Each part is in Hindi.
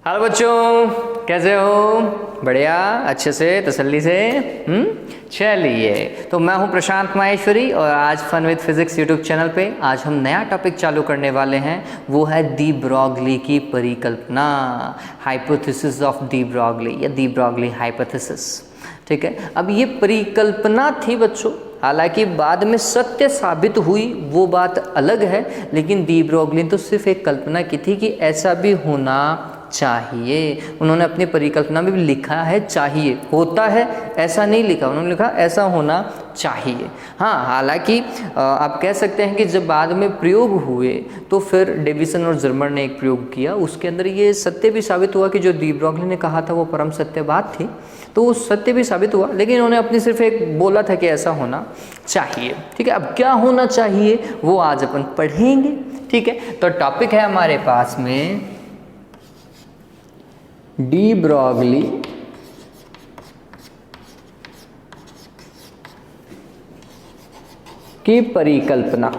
हेलो बच्चों, कैसे हो? बढ़िया, अच्छे से, तसल्ली से। चलिए, तो मैं हूं प्रशांत माहेश्वरी और आज fun with physics YouTube channel पे आज हम नया टॉपिक चालू करने वाले हैं। वो है डी ब्रॉगली की परिकल्पना, हाइपोथेसिस ऑफ डी ब्रॉगली या डी ब्रॉगली हाइपोथेसिस। ठीक है, अब ये परिकल्पना थी बच्चों, हालांकि बाद में सत्य साबित हुई वो बात अलग है, लेकिन डी ब्रॉगली तो सिर्फ एक कल्पना की थी कि ऐसा भी होना चाहिए। उन्होंने अपनी परिकल्पना में भी लिखा है चाहिए, होता है ऐसा नहीं लिखा, उन्होंने लिखा ऐसा होना चाहिए। हाँ, हालांकि आप कह सकते हैं कि जब बाद में प्रयोग हुए तो फिर डेविसन और जर्मर ने एक प्रयोग किया, उसके अंदर ये सत्य भी साबित हुआ कि जो डी ब्रॉगली ने कहा था वो परम सत्य बात थी, तो वो सत्य भी साबित हुआ, लेकिन उन्होंने अपनी सिर्फ एक बोला था कि ऐसा होना चाहिए। ठीक है, अब क्या होना चाहिए वो आज अपन पढ़ेंगे। ठीक है, तो टॉपिक है हमारे पास में डी ब्रॉगली की परिकल्पना।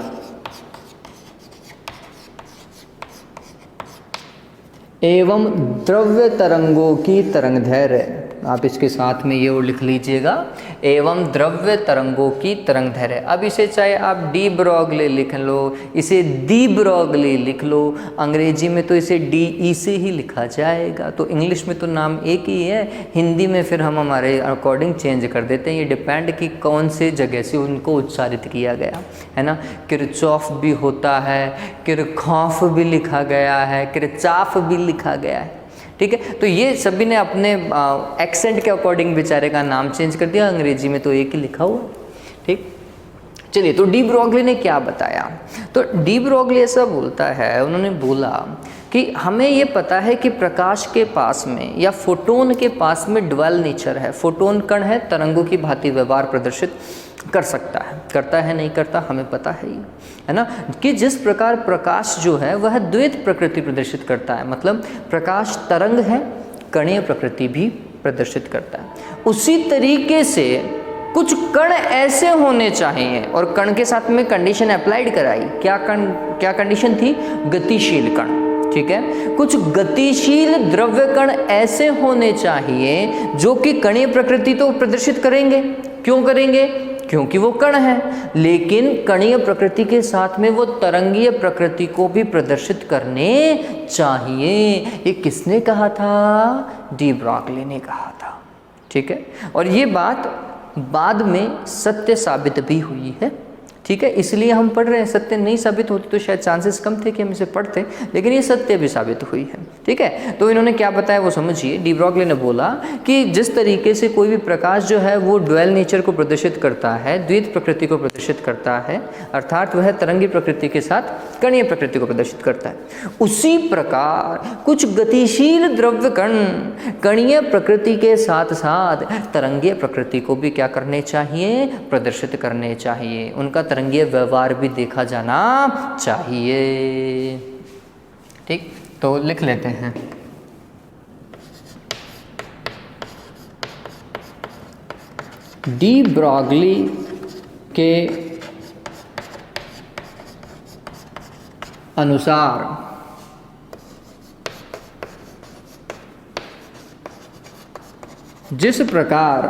एवं द्रव्य तरंगों की तरंगदैर्घ्य, आप इसके साथ में ये और लिख लीजिएगा, एवं द्रव्य तरंगों की तरंगदैर्घ्य। अब इसे चाहे आप डी ब्रॉगली लिख लो, इसे डी ब्रॉगली लिख लो, अंग्रेजी में तो इसे डी ई से ही लिखा जाएगा, तो इंग्लिश में तो नाम एक ही है, हिंदी में फिर हम हमारे अकॉर्डिंग चेंज कर देते हैं। ये डिपेंड कि कौन से जगह से उनको उच्चारित किया गया है ना। किरचॉफ भी होता है, किरखॉफ भी लिखा गया है, किरचाफ भी लिखा गया है। ठीक है, तो ये सभी ने अपने एक्सेंट के अकॉर्डिंग बेचारे का नाम चेंज कर दिया, अंग्रेजी में तो एक ही लिखा हुआ। ठीक, चलिए, तो डी ब्रॉगली ने क्या बताया? तो डी ब्रॉगली ऐसा बोलता है, उन्होंने बोला कि हमें ये पता है कि प्रकाश के पास में या फोटोन के पास में ड्वेल नेचर है। फोटोन कण है, तरंगों की भांति व्यवहार प्रदर्शित कर सकता है, करता है नहीं करता हमें पता है ही, है ना, कि जिस प्रकार प्रकाश जो है वह द्वैत प्रकृति प्रदर्शित करता है, मतलब प्रकाश तरंग है, कणीय प्रकृति भी प्रदर्शित करता है। उसी तरीके से कुछ कण ऐसे होने चाहिए, और कण के साथ में कंडीशन अप्लाइड कराई। क्या कंडीशन थी? गतिशील कण। ठीक है, कुछ गतिशील द्रव्य कण ऐसे होने चाहिए जो कि कणीय प्रकृति तो प्रदर्शित करेंगे। क्यों करेंगे? क्योंकि वो कण है, लेकिन कणीय प्रकृति के साथ में वो तरंगीय प्रकृति को भी प्रदर्शित करने चाहिए। ये किसने कहा था? डी ब्रॉगली ने कहा था। ठीक है, और ये बात बाद में सत्य साबित भी हुई है। ठीक है, इसलिए हम पढ़ रहे हैं। सत्य नहीं साबित होती तो शायद चांसेस कम थे कि हम इसे पढ़ते, लेकिन ये सत्य भी साबित हुई है। ठीक है, तो इन्होंने क्या बताया वो समझिए। डी ब्रॉगली ने बोला कि जिस तरीके से कोई भी प्रकाश जो है वो ड्वेल नेचर को प्रदर्शित करता है, द्वैत प्रकृति को प्रदर्शित करता है, अर्थात वह तरंगी प्रकृति के साथ कणीय प्रकृति को प्रदर्शित करता है, उसी प्रकार कुछ गतिशील द्रव्य कण कणीय प्रकृति के साथ साथ तरंगीय प्रकृति को भी क्या करने चाहिए? प्रदर्शित करने चाहिए। उनका तरंगीय व्यवहार भी देखा जाना चाहिए। ठीक, तो लिख लेते हैं। डी ब्रॉगली के अनुसार जिस प्रकार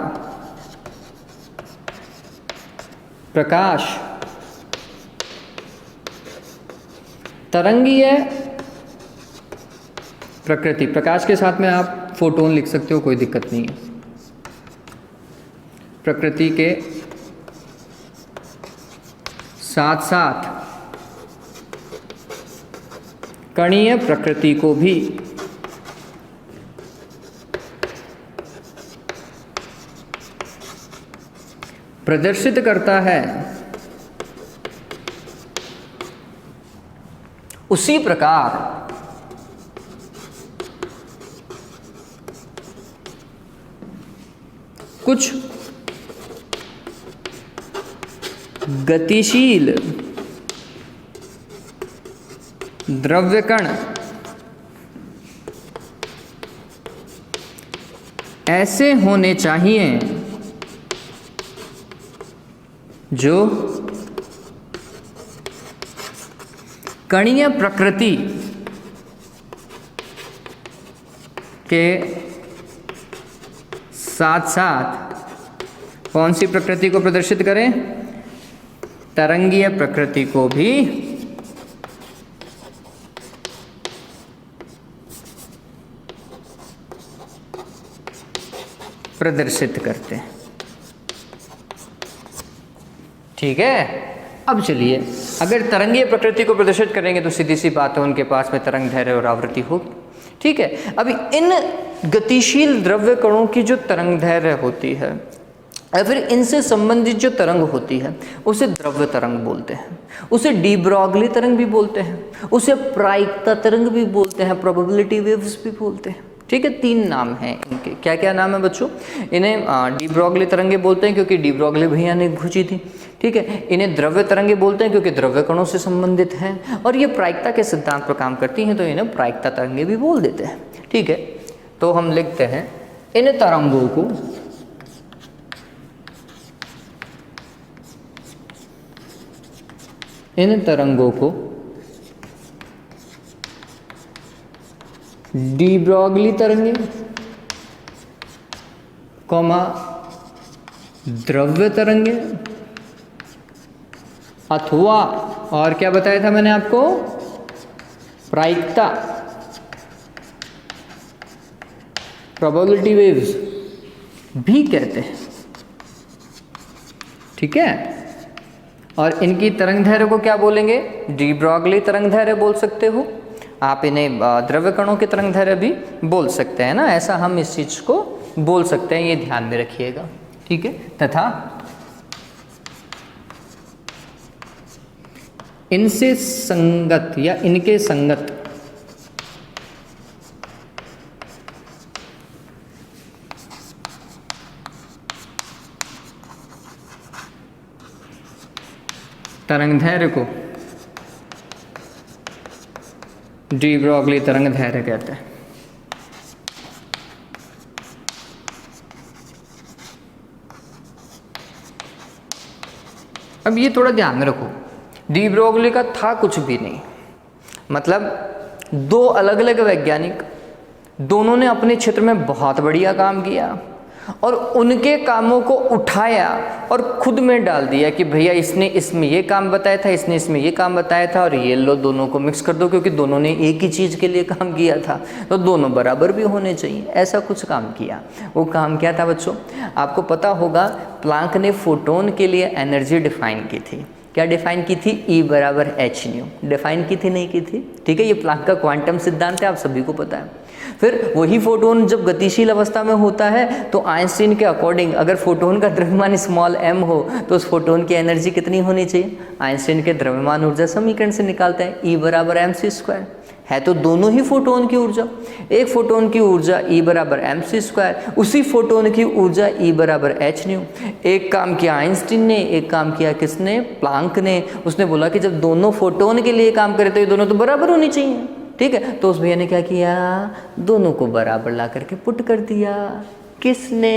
प्रकाश तरंगीय प्रकृति, प्रकाश के साथ में आप फोटोन लिख सकते हो, कोई दिक्कत नहीं है, प्रकृति के साथ साथ कणीय प्रकृति को भी प्रदर्शित करता है, उसी प्रकार कुछ गतिशील द्रव्य कण ऐसे होने चाहिए जो कणीय प्रकृति के साथ साथ कौन सी प्रकृति को प्रदर्शित करें? तरंगीय प्रकृति को भी प्रदर्शित करते हैं। ठीक है, अब चलिए, अगर तरंगीय प्रकृति को प्रदर्शित करेंगे तो सीधी सी बात है उनके पास में तरंग दैर्घ्य और आवृत्ति होगी। ठीक है, अभी इन गतिशील द्रव्य कणों की जो तरंग दैर्घ्य होती है या फिर इनसे संबंधित जो तरंग होती है उसे द्रव्य तरंग बोलते हैं, उसे डी ब्रॉगली तरंग भी बोलते हैं, उसे प्रायिकता तरंग भी बोलते हैं, प्रोबेबिलिटी वेव्स भी बोलते हैं। ठीक है, 3 नाम हैं इनके। क्या क्या नाम है बच्चों? इन्हें डी ब्रॉगली तरंगे बोलते हैं क्योंकि डी ब्रॉगली भैया ने खोजी थी। ठीक है, इन्हें द्रव्य तरंगे बोलते हैं क्योंकि द्रव्य कणों से संबंधित हैं, और ये प्रायिकता के सिद्धांत पर काम करती हैं तो इन्हें प्रायिकता तरंगे भी बोल देते हैं। ठीक है, तो हम लिखते हैं इन तरंगों को डी ब्रॉगली तरंगे, द्रव्य तरंगे, अथवा और क्या बताया था मैंने आपको? प्रायिकता, प्रोबेबिलिटी वेव्स भी कहते हैं। ठीक है, और इनकी तरंग दैर्घ्य को क्या बोलेंगे? डी ब्रॉगली तरंग दैर्घ्य बोल सकते हो आप, इन्हें द्रव्य कणों की तरंग दैर्घ्य भी बोल सकते हैं ना, ऐसा हम इस चीज को बोल सकते हैं, ये ध्यान में रखिएगा। ठीक है, तथा इनसे संगत या इनके संगत तरंग दैर्घ्य को डी ब्रॉगली तरंग दैर्घ्य कहते हैं। अब ये थोड़ा ध्यान में रखो, डी ब्रॉगली का था कुछ भी नहीं, मतलब 2 अलग अलग वैज्ञानिक, दोनों ने अपने क्षेत्र में बहुत बढ़िया काम किया और उनके कामों को उठाया और खुद में डाल दिया कि भैया इसने इसमें ये काम बताया था, इसने इसमें ये काम बताया था, और ये लो दोनों को मिक्स कर दो क्योंकि दोनों ने एक ही चीज़ के लिए काम किया था तो दोनों बराबर भी होने चाहिए, ऐसा कुछ काम किया। वो काम क्या था बच्चों? आपको पता होगा प्लांक ने फोटोन के लिए एनर्जी डिफाइन की थी। क्या डिफाइन की थी? E बराबर h न्यू। डिफाइन की थी नहीं की थी? ठीक है, ये प्लांक का क्वांटम सिद्धांत है, आप सभी को पता है। फिर वही फोटोन जब गतिशील अवस्था में होता है तो आइंस्टीन के अकॉर्डिंग अगर फोटोन का द्रव्यमान स्मॉल m हो तो उस फोटोन की एनर्जी कितनी होनी चाहिए? आइंस्टीन के द्रव्यमान ऊर्जा समीकरण से निकालते हैं, E बराबर mc²। है तो दोनों ही फोटोन की ऊर्जा, एक फोटोन की ऊर्जा E बराबर mc², उसी फोटोन की ऊर्जा E बराबर h न्यू। एक काम किया आइंस्टीन ने, एक काम किया किसने? प्लांक ने। उसने बोला कि जब दोनों फोटोन के लिए काम करे तो ये दोनों तो बराबर होनी चाहिए। ठीक है, तो उस भैया ने क्या किया? दोनों को बराबर ला करके पुट कर दिया। किसने?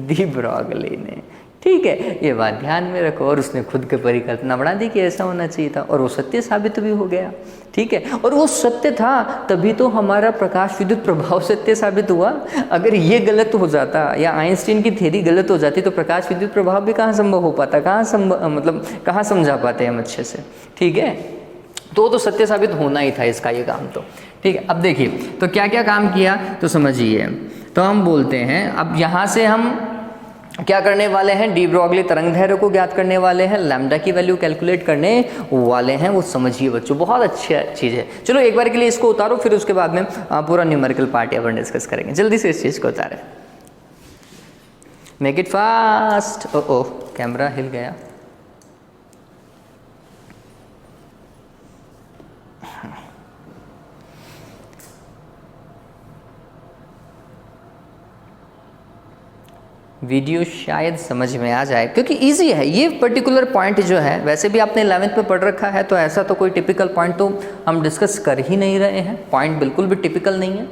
डी ब्रॉगली ने। ठीक है, ये बात ध्यान में रखो। और उसने खुद के परिकल्पना बना दी कि ऐसा होना चाहिए था, और वो सत्य साबित भी हो गया। ठीक है, और वो सत्य था तभी तो हमारा प्रकाश विद्युत प्रभाव सत्य साबित हुआ। अगर ये गलत हो जाता या आइंस्टीन की थ्योरी गलत हो जाती तो प्रकाश विद्युत प्रभाव भी कहाँ संभव हो पाता, कहाँ समझा पाते हम अच्छे से। ठीक है, तो सत्य साबित होना ही था इसका ये काम तो। ठीक है, अब देखिए तो क्या क्या काम किया तो समझिए। तो हम बोलते हैं अब यहाँ से हम क्या करने वाले हैं? डी ब्रॉगली तरंग दैर्घ्य को ज्ञात करने वाले हैं, लैम्डा की वैल्यू कैलकुलेट करने वाले हैं। वो समझिए बच्चों, बहुत अच्छी चीज़ है। चलो एक बार के लिए इसको उतारो, फिर उसके बाद में पूरा न्यूमेरिकल पार्ट अपन डिस्कस करेंगे। जल्दी से इस चीज़ को उतारें, मेक इट फास्ट। ओ कैमरा हिल गया। वीडियो शायद समझ में आ जाए क्योंकि इजी है ये पर्टिकुलर पॉइंट जो है। वैसे भी आपने 11th में पढ़ रखा है तो ऐसा तो कोई टिपिकल पॉइंट तो हम डिस्कस कर ही नहीं रहे हैं। पॉइंट बिल्कुल भी टिपिकल नहीं है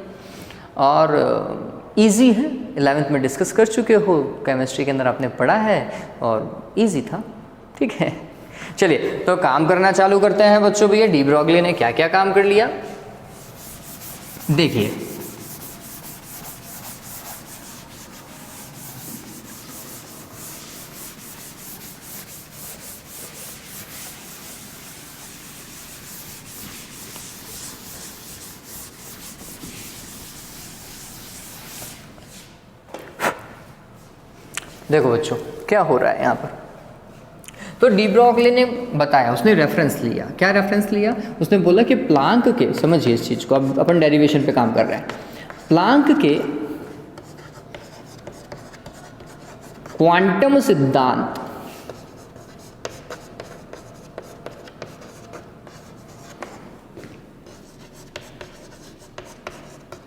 और इजी है। 11th में डिस्कस कर चुके हो, केमिस्ट्री के अंदर आपने पढ़ा है और इजी था। ठीक है, चलिए तो काम करना चालू करते हैं बच्चों। भैया डी ब्रॉगली ने क्या क्या काम कर लिया देखिए। देखो बच्चों क्या हो रहा है यहाँ पर। तो डी ब्रॉगली ने बताया, उसने रेफरेंस लिया। क्या रेफरेंस लिया? उसने बोला कि प्लांक के, समझिए इस चीज़ को, अब अपन डेरिवेशन पे काम कर रहे हैं। प्लांक के क्वांटम सिद्धांत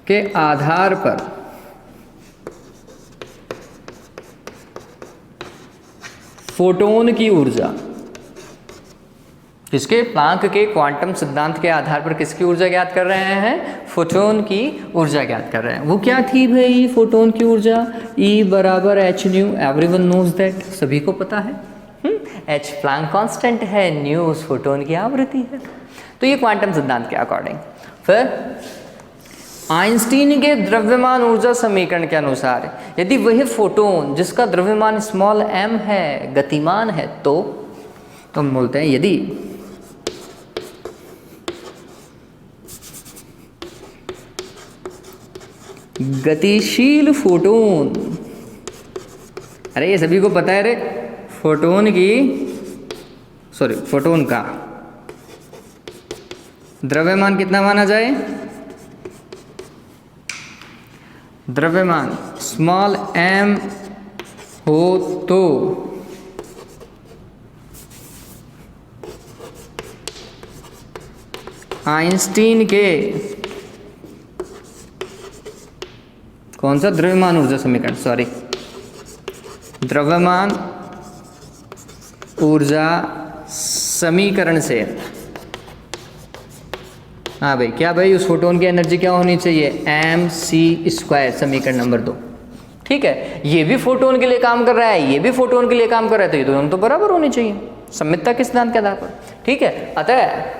के आधार पर फोटोन की ऊर्जा, किसके? प्लांक के क्वांटम सिद्धांत के आधार पर किसकी ऊर्जा ज्ञात कर रहे हैं? फोटोन की ऊर्जा ज्ञात कर रहे हैं। वो क्या थी भाई फोटोन की ऊर्जा? E बराबर h nu, everyone knows that, सभी को पता है। एच प्लांक कांस्टेंट है, न्यू उस फोटोन की आवृत्ति है। तो ये क्वांटम सिद्धांत के अकॉर्डिंग। फिर आइंस्टीन के द्रव्यमान ऊर्जा समीकरण के अनुसार यदि वह फोटोन जिसका द्रव्यमान स्मॉल m है गतिमान है, तो हम बोलते हैं यदि गतिशील फोटोन, अरे ये सभी को पता है रे, फोटोन का द्रव्यमान कितना माना जाए? द्रव्यमान स्मॉल m हो तो आइंस्टीन के कौन सा द्रव्यमान ऊर्जा समीकरण, द्रव्यमान ऊर्जा समीकरण से, हाँ भाई, क्या भाई उस फोटोन की एनर्जी क्या होनी चाहिए? mc², समीकरण नंबर 2। ठीक है, ये भी फोटोन के लिए काम कर रहा है, ये भी फोटोन के लिए काम कर रहा है, तो ये दोनों तो बराबर होनी चाहिए सममितता के सिद्धांत के आधार पर। ठीक है, अतः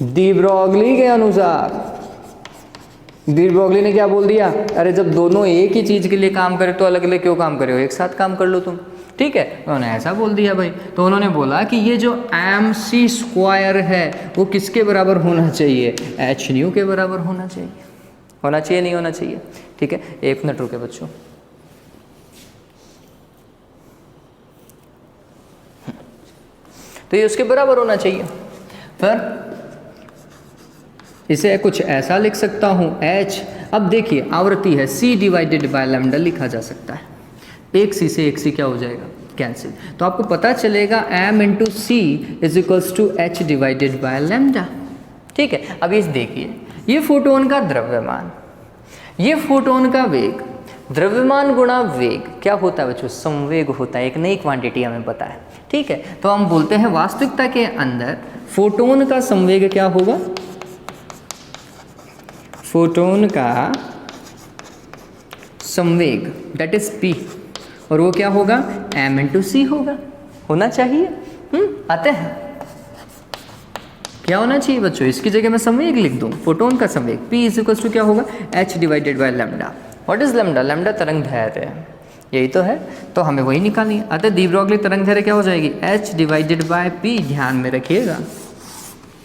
डी ब्रॉगली के अनुसार, डी ब्रॉगली ने क्या बोल दिया? अरे जब दोनों एक ही चीज के लिए काम करे तो अलग अलग क्यों काम करे हो, एक साथ काम कर लो तुम। ठीक है, उन्होंने ऐसा बोल दिया भाई। तो उन्होंने बोला कि ये जो mc² है वो किसके बराबर होना चाहिए? h न्यू के बराबर होना चाहिए। होना चाहिए नहीं होना चाहिए? ठीक है, एक मिनट रुके बच्चों। तो ये उसके बराबर होना चाहिए। फिर इसे कुछ ऐसा लिख सकता हूँ h, अब देखिए आवृत्ति है c/λ लिखा जा सकता है। एक c से एक c क्या हो जाएगा? कैंसिल। तो आपको पता चलेगा m × c = h/λ। ठीक है, अब ये देखिए, ये फोटोन का द्रव्यमान, ये फोटोन का वेग, द्रव्यमान गुणा वेग क्या होता है बच्चों? संवेग होता है, एक नई क्वांटिटी हमें पता है। ठीक है, तो हम बोलते हैं वास्तविकता के अंदर फोटोन का संवेग क्या होगा? फोटोन का संवेग दैट इज p, और वो क्या होगा? m × c होना चाहिए। आते हैं क्या होना चाहिए बच्चों? इसकी जगह मैं संवेग लिख दूं, फोटोन का संवेग p = क्या होगा? h/λ। What is lambda? Lambda तरंग दैर्ध्य, यही तो है, तो हमें वही निकालनी है। अतः डी ब्रॉगली तरंग दैर्ध्य क्या हो जाएगी? h/p, ध्यान में रखिएगा,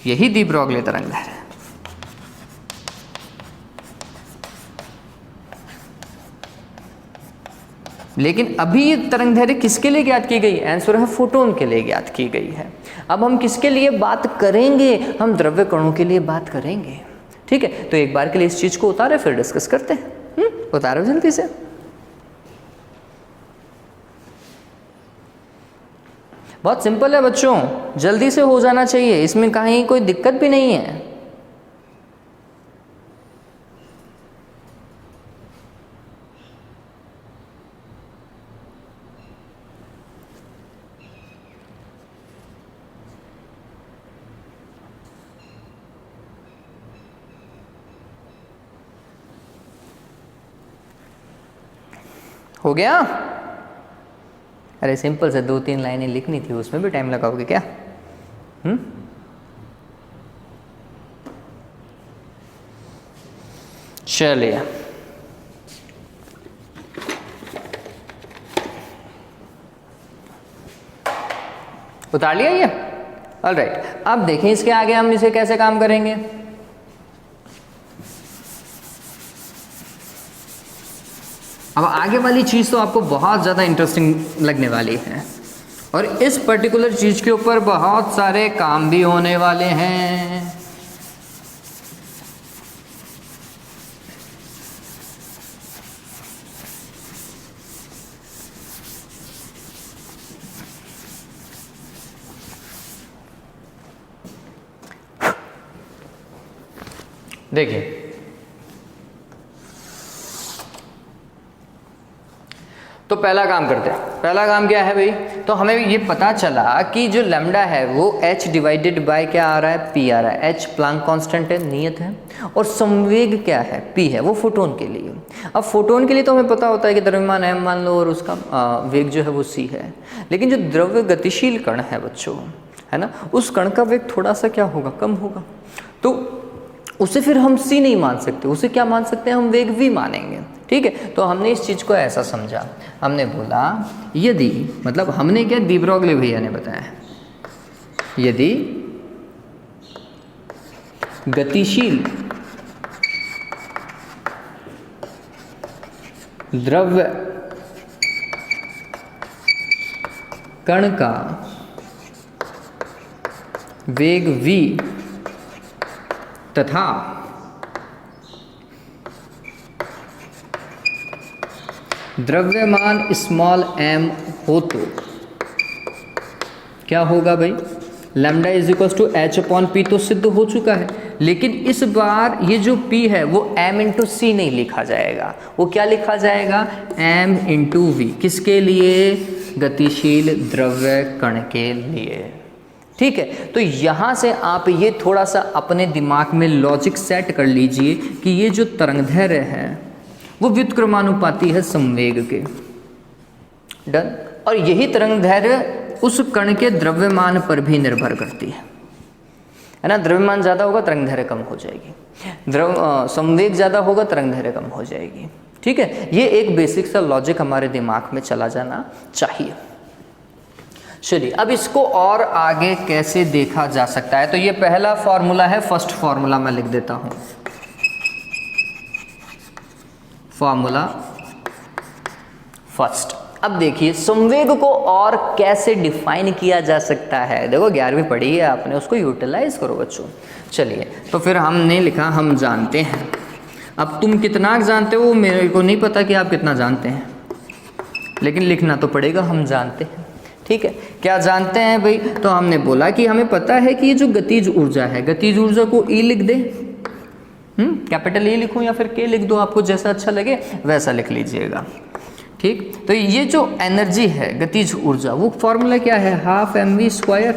यही डी ब्रॉगली तरंग दैर्ध्य। लेकिन अभी ये तरंग दैर्ध्य किसके लिए ज्ञात की गई? आंसर है फोटोन के लिए ज्ञात की गई है। अब हम किसके लिए बात करेंगे? हम द्रव्य कणों के लिए बात करेंगे। ठीक है, तो एक बार के लिए इस चीज को उतारे फिर डिस्कस करते हैं। उतारो जल्दी से। बहुत सिंपल है बच्चों, जल्दी से हो जाना चाहिए, इसमें कहीं कोई दिक्कत भी नहीं है। हो गया? अरे सिंपल से 2-3 लाइनें लिखनी थी, उसमें भी टाइम लगाओगे क्या? चलिए, उतार लिया ये? ऑलराइट, अब देखें इसके आगे हम इसे कैसे काम करेंगे। अब आगे वाली चीज़ तो आपको बहुत ज़्यादा इंटरेस्टिंग लगने वाली है और इस पर्टिकुलर चीज़ के ऊपर बहुत सारे काम भी होने वाले हैं। देखिए, तो पहला काम करते हैं। पहला काम क्या है भाई? तो हमें ये पता चला कि जो लैम्डा है वो h डिवाइडेड बाय क्या आ रहा है? p आ रहा है। h प्लैंक कांस्टेंट है, नियत है, और संवेग क्या है? p है, वो फोटोन के लिए। अब फोटोन के लिए तो हमें पता होता है कि द्रव्यमान m मान लो और उसका वेग जो है वो c है। लेकिन जो द्रव्य गतिशील कण है बच्चों, है ना, उस कण का वेग थोड़ा सा क्या होगा? कम होगा। तो उसे फिर हम c नहीं मान सकते, उसे क्या मान सकते हैं? हम वेग v मानेंगे। ठीक है, तो हमने इस चीज़ को ऐसा समझा, हमने बोला यदि, मतलब हमने क्या, डी ब्रोगली भैया ने बताया, यदि गतिशील द्रव्य कण का वेग v तथा द्रव्यमान स्मॉल m हो तो क्या होगा भाई? Lambda is equal to h upon p तो सिद्ध हो चुका है, लेकिन इस बार ये जो p है वो m इंटू सी नहीं लिखा जाएगा, वो क्या लिखा जाएगा? m into v. किसके लिए? गतिशील द्रव्य कण के लिए। ठीक है, तो यहाँ से आप ये थोड़ा सा अपने दिमाग में लॉजिक सेट कर लीजिए कि ये जो तरंगदैर्घ्य है वो व्युत्क्रमानुपाती है संवेग के। डन। और यही तरंगदैर्घ्य उस कण के द्रव्यमान पर भी निर्भर करती है ना। द्रव्यमान ज़्यादा होगा, तरंगदैर्घ्य कम हो जाएगी। संवेग ज़्यादा होगा, तरंगदैर्घ्य कम हो जाएगी। ठीक है, ये एक बेसिक सा लॉजिक हमारे दिमाग में चला जाना चाहिए। चलिए, अब इसको और आगे कैसे देखा जा सकता है? तो ये पहला फॉर्मूला है, फर्स्ट फॉर्मूला मैं लिख देता हूँ। Formula first. अब देखिए संवेग को और कैसे डिफाइन किया जा सकता है। देखो 11वीं पढ़ी है आपने, उसको यूटिलाइज करो बच्चों। चलिए, तो फिर हमने लिखा हम जानते हैं। अब तुम कितना जानते हो मेरे को नहीं पता कि आप कितना जानते हैं, लेकिन लिखना तो पड़ेगा हम जानते हैं। ठीक है, क्या जानते हैं भाई? तो हमने बोला कि हमें पता है कि ये जो गतिज ऊर्जा है, गतिज ऊर्जा को E लिख दे, कैपिटल E लिखूं या फिर K लिख दो, आपको जैसा अच्छा लगे वैसा लिख लीजिएगा। ठीक, तो ये जो एनर्जी है गतिज ऊर्जा, वो फॉर्मूला क्या है? Half mv²।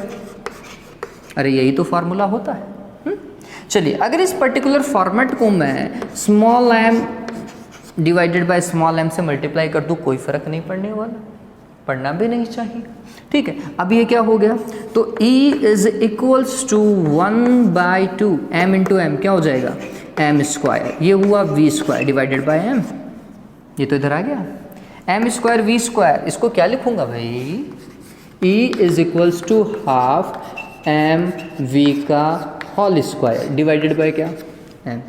अरे यही तो फॉर्मूला होता है। चलिए, अगर इस पर्टिकुलर फॉर्मेट को मैं small m divided by small m से मल्टीप्लाई कर दूं, कोई फर्क नहीं पड़ने वाला, पढ़ना भी नहीं चाहिए। ठीक है, अब ये क्या हो गया? तो E is equals to 1/2 m into m, क्या हो जाएगा? m²। ये हुआ v² डिवाइडेड बाय m, ये तो इधर आ गया m² v²। इसको क्या लिखूंगा भाई? E is equals to half mv का होल स्क्वायर डिवाइडेड बाय क्या? m।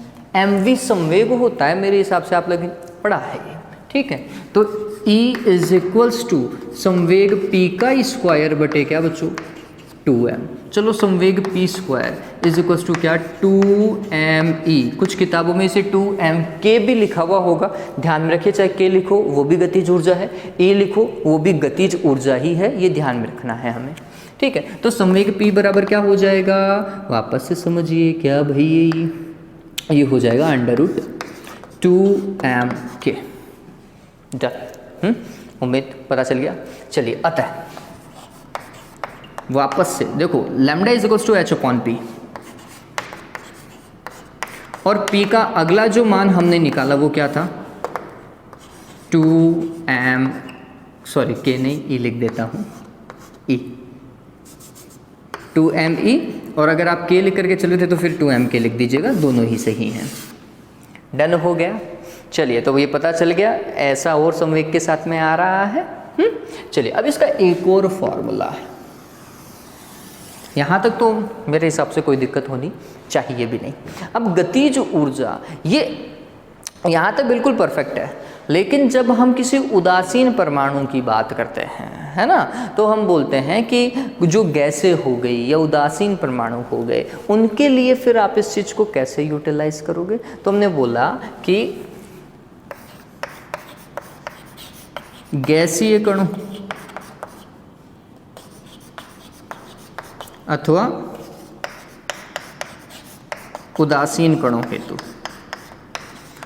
mv संवेग होता है मेरे हिसाब से, आप लोग पढ़ा है ये। ठीक है, तो E इज इक्वल्स टू संवेग P का स्क्वायर बटे क्या बच्चों? 2m। चलो, संवेग p² इज इक्वल्स टू क्या? 2me। कुछ किताबों में इसे 2mk भी लिखा हुआ होगा, ध्यान में रखिए। चाहे k लिखो वो भी गतिज ऊर्जा है, a लिखो वो भी गतिज ऊर्जा ही है, ये ध्यान में रखना है हमें। ठीक है, तो संवेग p बराबर क्या हो जाएगा? वापस से समझिए, क्या भाई? ये हो जाएगा √2mk। डन। उम्मीद पता चल गया। चलिए, अतः वापस से देखो, lambda is equals to h upon p, और p का अगला जो मान हमने निकाला वो क्या था? 2m, सॉरी k नहीं, e लिख देता हूँ, e 2me। और अगर आप k लिख करके चले थे तो फिर 2mk लिख दीजिएगा, दोनों ही सही हैं। डन हो गया। चलिए, तो ये पता चल गया ऐसा और संवेग के साथ में आ रहा है। चलिए, अब इसका एक और फॉर्मूला है। यहाँ तक तो मेरे हिसाब से कोई दिक्कत होनी चाहिए भी नहीं। अब गतिज ऊर्जा, ये यहाँ तक बिल्कुल परफेक्ट है। लेकिन जब हम किसी उदासीन परमाणु की बात करते हैं, है ना, तो हम बोलते हैं कि जो गैसें हो गई या उदासीन परमाणु हो गए, उनके लिए फिर आप इस चीज़ को कैसे यूटिलाइज करोगे। तो हमने बोला कि गैसीय कणों अथवा उदासीन कणों हेतु।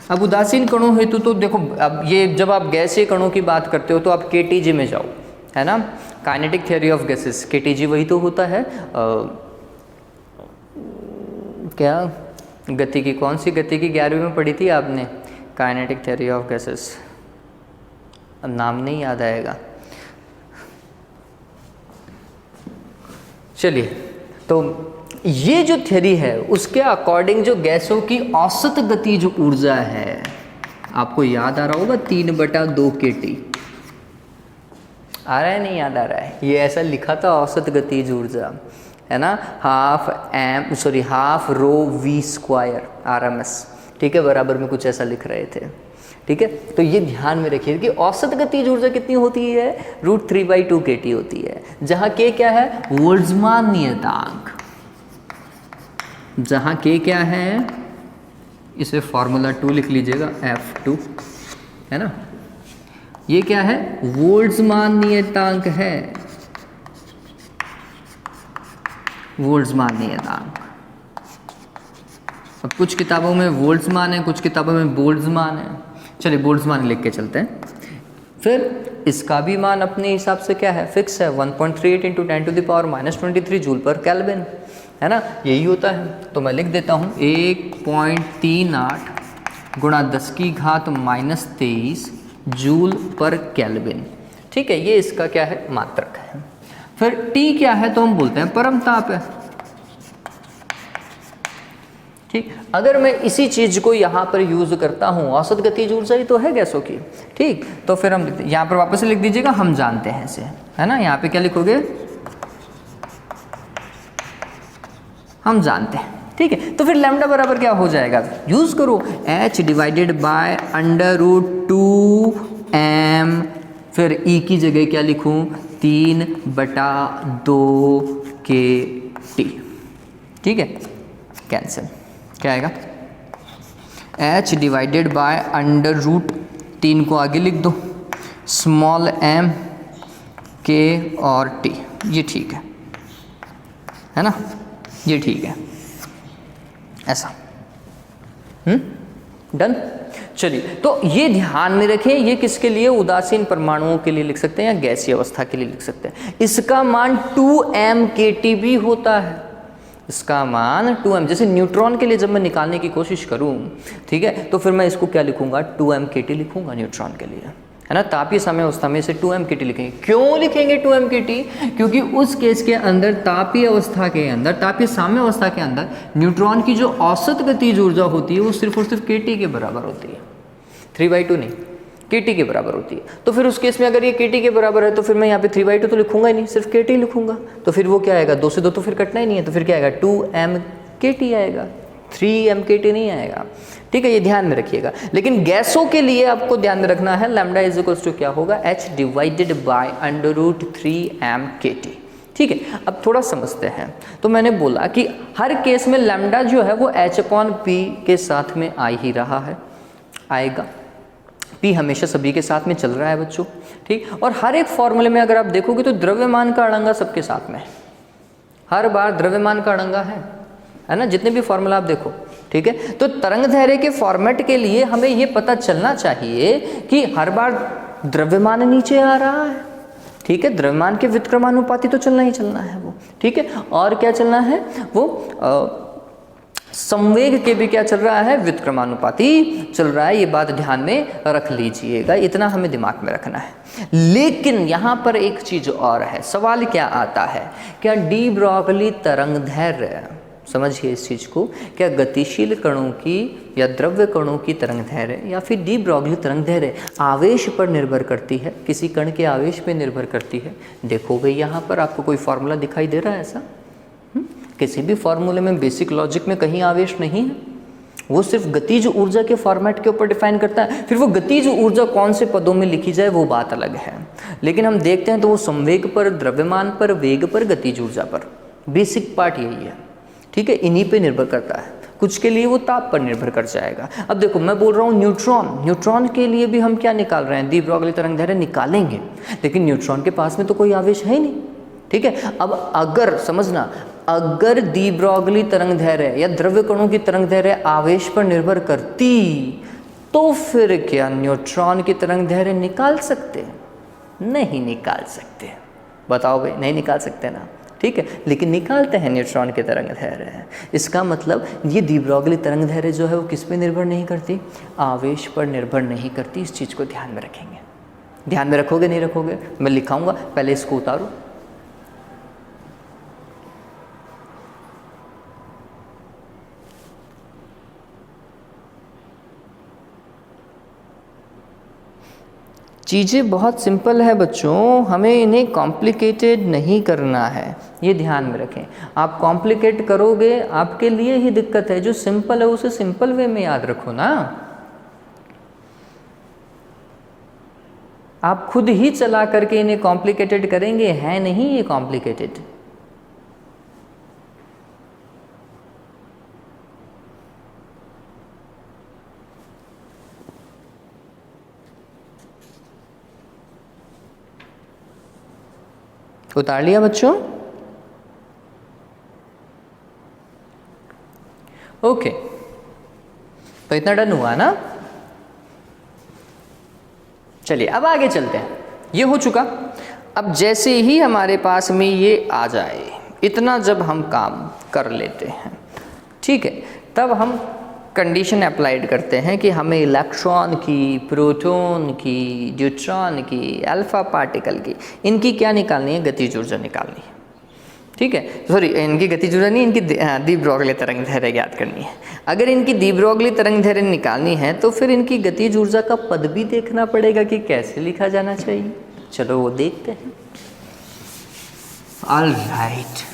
अब उदासीन कणों हेतु तो देखो, अब ये जब आप गैसीय कणों की बात करते हो तो आप केटीजी में जाओ, है ना, kinetic theory of gases. KTG वही तो होता है क्या गति की, कौन सी गति की 11वीं में पढ़ी थी आपने, काइनेटिक थ्योरी ऑफ गैसेस, अब नाम नहीं याद आएगा। चलिए, तो ये जो थ्योरी है उसके अकॉर्डिंग जो गैसों की औसत गति जो ऊर्जा है, आपको याद आ रहा होगा 3/2 kT। आ रहा है, नहीं याद आ रहा है, ये ऐसा लिखा था औसत गतिज ऊर्जा, है ना, half rho v square RMS, ठीक है, बराबर में कुछ ऐसा लिख रहे थे, ठीक है। तो ये ध्यान में रखिए कि औसत गतिज ऊर्जा कितनी होती है, √3/2 kT होती है, जहाँ के क्या है, बोल्ट्जमान नियतांक, जहाँ के क्या है, इसे फॉर्मूला 2 लिख लीजिएगा, F2, है ना, ये क्या है, बोल्ट्जमान नियतांक है, बोल्ट्जमान नियतांक। अब कुछ किताबों में वोल्ट्जमान है, कुछ किताबों में बोल्ट्जमान है, चलिए बोल्ट्जमान लिख के चलते हैं। फिर इसका भी मान अपने हिसाब से क्या है, फिक्स है, 1.38 × 10⁻⁻23 जूल पर केल्विन, है ना, यही होता है। तो मैं लिख देता हूँ 1.38 × 10⁻⁻23 जूल पर केल्विन, ठीक है, ये इसका क्या है, मात्रक है। फिर T क्या है, तो हम बोलते हैं परम ताप है, ठीक। अगर मैं इसी चीज़ को यहाँ पर यूज़ करता हूँ, औसत गतिज ऊर्जा ही तो है गैसों की, ठीक, तो फिर हम लिखते हैं, यहाँ पर वापस से लिख दीजिएगा, हम जानते हैं इसे, है ना, यहाँ पे क्या लिखोगे, हम जानते हैं, ठीक है। तो फिर लैम्डा बराबर क्या हो जाएगा, यूज़ करो h/2m, फिर E की जगह क्या लिखूँ, 3/2 kT, ठीक है, कैंसिल, क्या आएगा, h/√3 को आगे लिख दो, स्मॉल m, k और t, ये ठीक है ना, ये ठीक है, ऐसा, डन। चलिए, तो ये ध्यान में रखें, ये किसके लिए, उदासीन परमाणुओं के लिए लिख सकते हैं या गैसीय अवस्था के लिए लिख सकते हैं। इसका मान 2m kT भी होता है, इसका मान 2m, जैसे न्यूट्रॉन के लिए जब मैं निकालने की कोशिश करूं, ठीक है, तो फिर मैं इसको क्या लिखूंगा, 2m kT लिखूंगा न्यूट्रॉन के लिए, है ना, तापीय साम्य अवस्था में इसे 2m kT लिखेंगे। क्यों लिखेंगे 2m kT, क्योंकि उस केस के अंदर तापीय अवस्था के अंदर, तापीय साम्य अवस्था के अंदर न्यूट्रॉन की जो औसत गतिज ऊर्जा होती है वो सिर्फ और सिर्फ kT के बराबर होती है, 3/2 नहीं, kT के बराबर होती है। तो फिर उस केस में अगर ये kT के बराबर है तो फिर मैं यहाँ पे 3/2 तो लिखूंगा ही नहीं, सिर्फ kT लिखूंगा, तो फिर वो क्या आएगा, 2 से 2 तो फिर कटना ही नहीं है, तो फिर क्या आएगा, 2m kT आएगा, 3m kT नहीं आएगा, ठीक है, ये ध्यान में रखिएगा। लेकिन गैसों के लिए आपको ध्यान में रखना है, लैम्डा इज इक्वल्स टू क्या होगा, h/√3m kT, ठीक है। अब थोड़ा समझते हैं, तो मैंने बोला कि हर केस में लैम्डा जो है वो h/p के साथ में आ ही रहा है, आएगा, P हमेशा सभी के साथ में चल रहा है बच्चों, ठीक। और हर एक फॉर्मूले में अगर आप देखोगे तो द्रव्यमान का अड़ंगा सबके साथ में, हर बार द्रव्यमान का अड़ंगा है ना, जितने भी फॉर्मूला आप देखो, ठीक है। तो तरंग दैर्घ्य के फॉर्मेट के लिए हमें ये पता चलना चाहिए कि हर बार द्रव्यमान नीचे आ रहा है, ठीक है, द्रव्यमान के व्युत्क्रमानुपाती तो चलना ही चलना है वो, ठीक है, और क्या चलना है, वो संवेग के भी क्या चल रहा है, व्युत्क्रमानुपाती चल रहा है, ये बात ध्यान में रख लीजिएगा, इतना हमें दिमाग में रखना है। लेकिन यहाँ पर एक चीज और है, सवाल क्या आता है, क्या डी ब्रॉगली तरंग दैर्घ्य, समझिए इस चीज को, क्या गतिशील कणों की या द्रव्य कणों की तरंग दैर्घ्य या फिर डी ब्रॉगली तरंग दैर्घ्य आवेश पर निर्भर करती है, किसी कण के आवेश पर निर्भर करती है। देखो भाई यहाँ पर आपको कोई फॉर्मूला दिखाई दे रहा है ऐसा, किसी भी फॉर्मूले में, बेसिक लॉजिक में कहीं आवेश नहीं है, वो सिर्फ गतिज ऊर्जा के फॉर्मेट के ऊपर डिफाइन करता है। फिर वो गतिज ऊर्जा कौन से पदों में लिखी जाए वो बात अलग है, लेकिन हम देखते हैं तो वो संवेग पर, द्रव्यमान पर, वेग पर, गतिज ऊर्जा पर, बेसिक पार्ट यही है, ठीक है। इन्हीं पे निर्भर करता है। कुछ के लिए वो ताप पर निर्भर कर जाएगा। अब देखो मैं बोल रहा हूँ न्यूट्रॉन के लिए भी हम क्या निकाल रहे हैं, दी ब्रोगली तरंगदैर्घ्य निकालेंगे, लेकिन न्यूट्रॉन के पास में तो कोई आवेश है ही नहीं, ठीक है। अब अगर समझना, अगर दी ब्रोगली तरंगदैर्घ्य या द्रव्य कणों की तरंगदैर्घ्य आवेश पर निर्भर करती तो फिर क्या न्यूट्रॉन की तरंगदैर्घ्य निकाल सकते? नहीं निकाल सकते। बताओ भाई, नहीं निकाल सकते ना, ठीक है। लेकिन निकालते हैं न्यूट्रॉन की तरंगदैर्घ्य। इसका मतलब ये दी ब्रोगली तरंगदैर्घ्य जो है वो किस पे निर्भर नहीं करती, आवेश पर निर्भर नहीं करती। इस चीज़ को ध्यान में रखेंगे। ध्यान में रखोगे नहीं रखोगे, मैं लिखाऊंगा, पहले इसको उतारो। चीज़ें बहुत सिंपल है बच्चों, हमें इन्हें कॉम्प्लिकेटेड नहीं करना है, ये ध्यान में रखें। आप कॉम्प्लिकेट करोगे आपके लिए ही दिक्कत है। जो सिंपल है उसे सिंपल वे में याद रखो ना। आप खुद ही चला करके इन्हें कॉम्प्लिकेटेड करेंगे, है नहीं ये कॉम्प्लिकेटेड। उतार लिया बच्चों? ओके, तो इतना डन हुआ ना। चलिए अब आगे चलते हैं। ये हो चुका। अब जैसे ही हमारे पास में ये आ जाए, इतना जब हम काम कर लेते हैं, ठीक है, तब हम कंडीशन अप्लाइड करते हैं कि हमें इलेक्ट्रॉन की, प्रोटॉन की, न्यूट्रॉन की, अल्फा पार्टिकल की, इनकी क्या निकालनी है, गतिज ऊर्जा निकालनी है, ठीक है। सॉरी, इनकी गतिज ऊर्जा नहीं, इनकी दी ब्रोगली तरंगदैर्घ्य ज्ञात करनी है। अगर इनकी दी ब्रोगली तरंगदैर्घ्य निकालनी है तो फिर इनकी गतिज ऊर्जा का पद भी देखना पड़ेगा कि कैसे लिखा जाना चाहिए। चलो वो देखते हैं। ऑल राइट,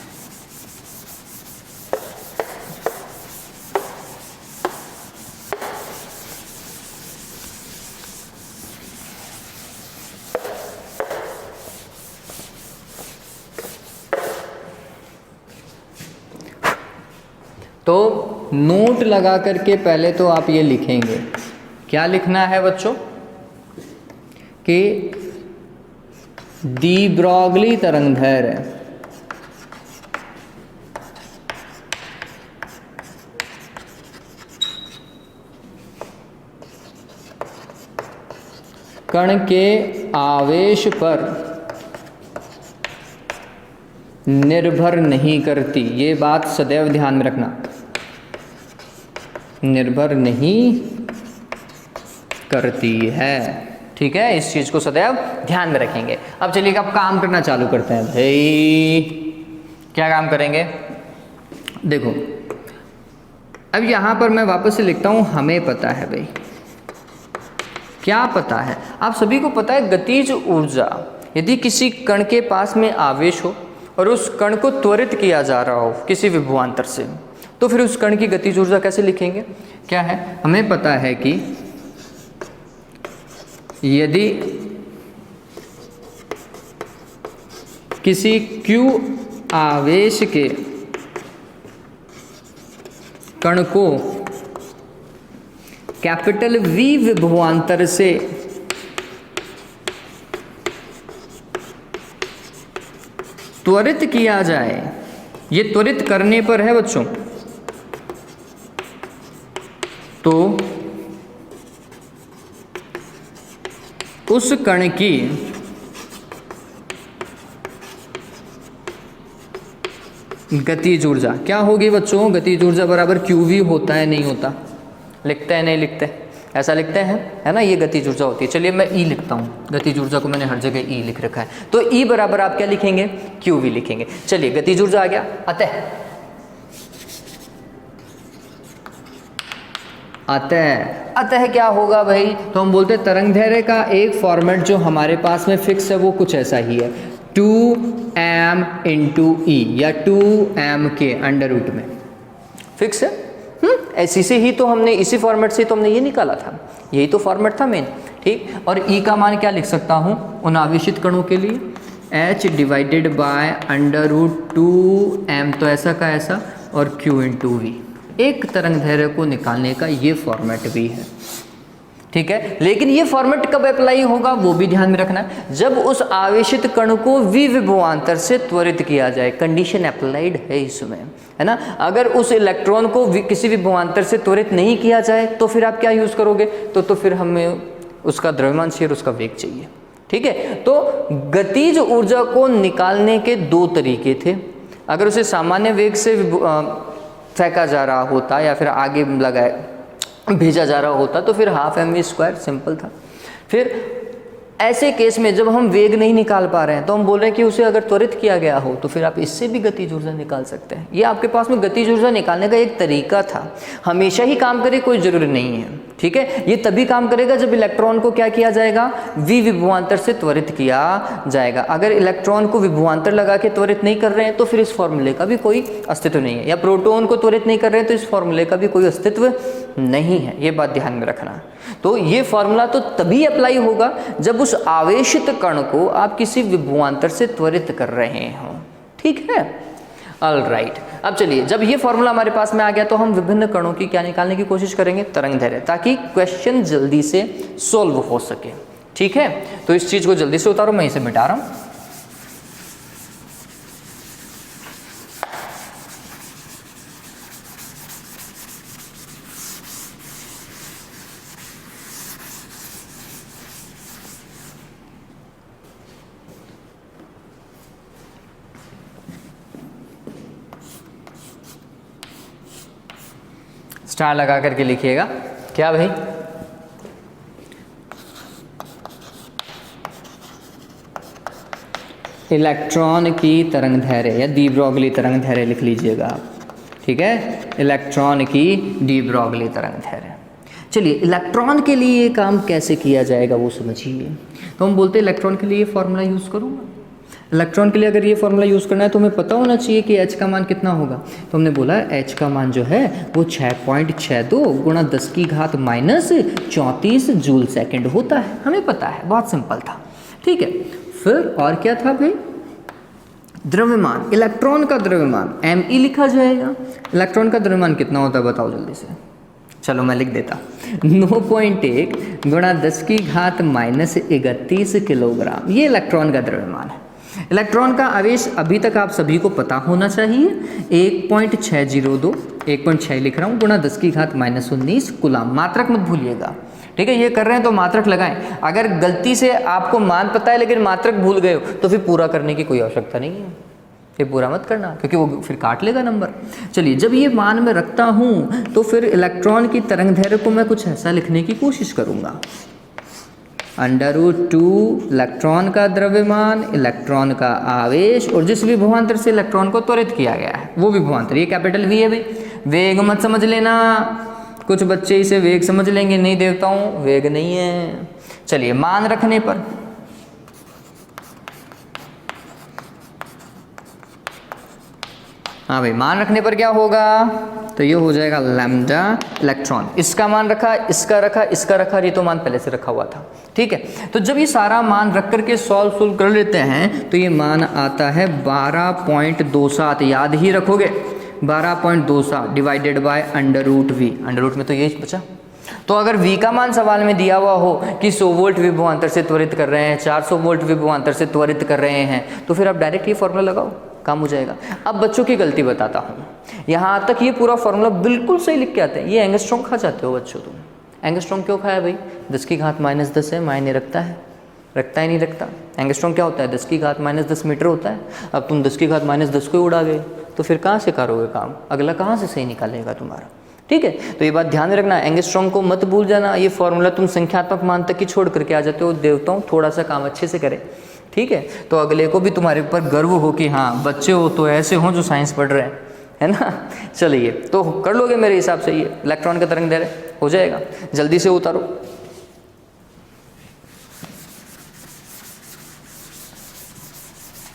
तो नोट लगा करके पहले तो आप ये लिखेंगे, क्या लिखना है बच्चों, कि दी ब्रोगली तरंगदैर्घ्य कण के आवेश पर निर्भर नहीं करती। ये बात सदैव ध्यान में रखना, निर्भर नहीं करती है, ठीक है। इस चीज को सदैव ध्यान में रखेंगे। अब चलिए अब काम करना चालू करते हैं भाई। क्या काम करेंगे, देखो अब यहां पर मैं वापस से लिखता हूं, हमें पता है भाई, क्या पता है, आप सभी को पता है, गतिज ऊर्जा, यदि किसी कण के पास में आवेश हो और उस कण को त्वरित किया जा रहा हो किसी विभवांतर से, तो फिर उस कण की गतिज ऊर्जा कैसे लिखेंगे, क्या है, हमें पता है कि यदि किसी q आवेश के कण को कैपिटल V विभवांतर से त्वरित किया जाए, ये त्वरित करने पर है बच्चों, तो उस कण की गतिज ऊर्जा क्या होगी बच्चों, गतिज ऊर्जा बराबर QV होता है नहीं होता, लिखते हैं नहीं लिखते, ऐसा लिखते हैं, है ना, ये गतिज ऊर्जा होती है। चलिए मैं E लिखता हूँ, गतिज ऊर्जा को मैंने हर जगह E लिख रखा है, तो E बराबर आप क्या लिखेंगे, QV लिखेंगे। चलिए गतिज ऊर्जा आ गया। अतः क्या होगा भाई, तो हम बोलते हैं तरंगदैर्घ्य का एक फॉर्मेट जो हमारे पास में फिक्स है वो कुछ ऐसा ही है, 2m × E या 2m के अंडर रूट में फिक्स है। ऐसी से ही तो हमने, इसी फॉर्मेट से तो हमने ये निकाला था, यही तो फॉर्मेट था मेन, ठीक। और ई का मान क्या लिख सकता हूँ उन आवेशित कणों के लिए, h डिवाइडेड बाय √2m, तो ऐसा का ऐसा, और q इंटू वी। एक तरंग दैर्ध्य को निकालने का ये फॉर्मेट भी है, ठीक है। लेकिन ये फॉर्मेट कब अप्लाई होगा वो भी ध्यान में रखना है, जब उस आवेशित कण को विभवांतर से त्वरित किया जाए। कंडीशन अप्लाइड है इसमें, है ना। अगर उस इलेक्ट्रॉन को किसी विभवांतर से त्वरित नहीं किया जाए तो फिर आप क्या यूज करोगे, तो फिर हमें उसका द्रव्यमान चाहिए, उसका वेग चाहिए, ठीक है। तो गतिज ऊर्जा को निकालने के दो तरीके थे। अगर उसे सामान्य वेग से फेंका जा रहा होता या फिर आगे भेजा जा रहा होता तो फिर हाफ mv², सिंपल था। फिर ऐसे केस में जब हम वेग नहीं निकाल पा रहे हैं तो हम बोल रहे हैं कि उसे अगर त्वरित किया गया हो तो फिर आप इससे भी गतिज ऊर्जा निकाल सकते हैं। ये आपके पास में गतिज ऊर्जा निकालने का एक तरीका था, हमेशा ही काम करे कोई जरूरी नहीं है, ठीक है। ये तभी काम करेगा जब इलेक्ट्रॉन को क्या किया जाएगा, विभवांतर से त्वरित किया जाएगा। अगर इलेक्ट्रॉन को विभवांतर लगा के त्वरित नहीं कर रहे हैं तो फिर इस फॉर्मूले का भी कोई अस्तित्व नहीं है, या प्रोटॉन को त्वरित नहीं कर रहे हैं तो इस फॉर्मूले का भी कोई अस्तित्व नहीं है। ये बात ध्यान में रखना। तो ये फॉर्मूला तो तभी अप्लाई होगा जब उस आवेशित कण को आप किसी विभवांतर से त्वरित कर रहे हो, ठीक है। ऑलराइट, अब चलिए, जब ये फॉर्मूला हमारे पास में आ गया तो हम विभिन्न कणों की क्या निकालने की कोशिश करेंगे, तरंग दैर्ध्य, ताकि क्वेश्चन जल्दी से सोल्व हो सके, ठीक है। तो इस चीज को जल्दी से उतारो, मैं इसे मिटा रहा हूं। स्टार लगा करके लिखिएगा, क्या भाई, इलेक्ट्रॉन की तरंग दैर्ध्य या डी ब्रॉगली तरंग दैर्ध्य लिख लीजिएगा आप, ठीक है। इलेक्ट्रॉन की डी ब्रॉगली तरंग दैर्ध्य। चलिए, इलेक्ट्रॉन के लिए ये काम कैसे किया जाएगा वो समझिए। तो हम बोलते हैं इलेक्ट्रॉन के लिए ये फॉर्मूला यूज़ करूँगा। इलेक्ट्रॉन के लिए अगर ये फॉर्मूला यूज़ करना है तो हमें पता होना चाहिए कि h का मान कितना होगा। तो हमने बोला h का मान जो है वो 6.62 गुणा 10 की घात -34 जूल सेकंड होता है, हमें पता है, बहुत सिंपल था, ठीक है। फिर और क्या था भाई, द्रव्यमान, इलेक्ट्रॉन का द्रव्यमान me लिखा जाएगा। इलेक्ट्रॉन का द्रव्यमान कितना होता है बताओ जल्दी से, चलो मैं लिख देता, 9.1 गुणा 10 की घात -31 किलोग्राम, ये इलेक्ट्रॉन का द्रव्यमान है। इलेक्ट्रॉन का आवेश अभी तक आप सभी को पता होना चाहिए, 1.602, 1.6 लिख रहा हूँ, गुणा 10 की घात -19 कूलाम। मात्रक मत भूलिएगा, ठीक है। ये कर रहे हैं तो मात्रक लगाएं। अगर गलती से आपको मान पता है लेकिन मात्रक भूल गए हो तो फिर पूरा करने की कोई आवश्यकता नहीं है, ये पूरा मत करना क्योंकि वो फिर काट लेगा नंबर। चलिए, जब ये मान मैं रखता हूँ तो फिर इलेक्ट्रॉन की तरंग दैर्ध्य को मैं कुछ ऐसा लिखने की कोशिश करूँगा, √2 इलेक्ट्रॉन का द्रव्यमान, इलेक्ट्रॉन का आवेश, और जिस विभवांतर से इलेक्ट्रॉन को त्वरित किया गया है वो विभवांतर, ये कैपिटल V है भाई। वेग मत समझ लेना, कुछ बच्चे इसे वेग समझ लेंगे, नहीं देवताओं वेग नहीं है। चलिए, मान रखने पर हाँ भाई, मान रखने पर क्या होगा, तो ये हो जाएगा लैम्डा इलेक्ट्रॉन। इसका मान रखा, इसका रखा, इसका रखा, ये तो मान पहले से रखा हुआ था, ठीक है। तो जब ये सारा मान रख करके सोल्व कर लेते हैं तो ये मान आता है 12.27, याद ही रखोगे, 12.27 डिवाइडेड बाय √V, अंडर में तो ये बचा। तो अगर V का मान सवाल में दिया हुआ हो कि 100 वोल्ट विभवांतर से त्वरित कर रहे हैं, 400 वोल्ट विभवांतर से त्वरित कर रहे हैं, तो फिर आप डायरेक्ट ये फॉर्मूला लगाओ, काम हो जाएगा। अब बच्चों की गलती बताता हूँ, यहाँ तक ये पूरा फॉर्मूला बिल्कुल सही लिख के आते हैं, ये एंगस्ट्रॉम खा जाते हो बच्चों तुम। एंगस्ट्रॉम क्यों खाया भाई, 10 की घात -10 है, मायने रखता है, रखता ही नहीं रखता। एंगस्ट्रॉम क्या होता है, 10 की घात -10 मीटर होता है। अब तुम 10 की घात -10 को उड़ा गए तो फिर कहाँ से करोगे काम, अगला कहाँ से सही निकालेगा तुम्हारा, ठीक है। तो ये बात ध्यान में रखना, एंगस्ट्रॉम को मत भूल जाना। ये फॉर्मूला तुम संख्यात्मक मान तक ही छोड़ करके आ जाते हो, देवताओं थोड़ा सा काम अच्छे से करें, ठीक है। तो अगले को भी तुम्हारे ऊपर गर्व हो कि हाँ बच्चे हो तो ऐसे हों जो साइंस पढ़ रहे हैं, है ना। चलिए, तो कर लोगे मेरे हिसाब से, ये इलेक्ट्रॉन का तरंग दैर्ध्य हो जाएगा, जल्दी से उतारो।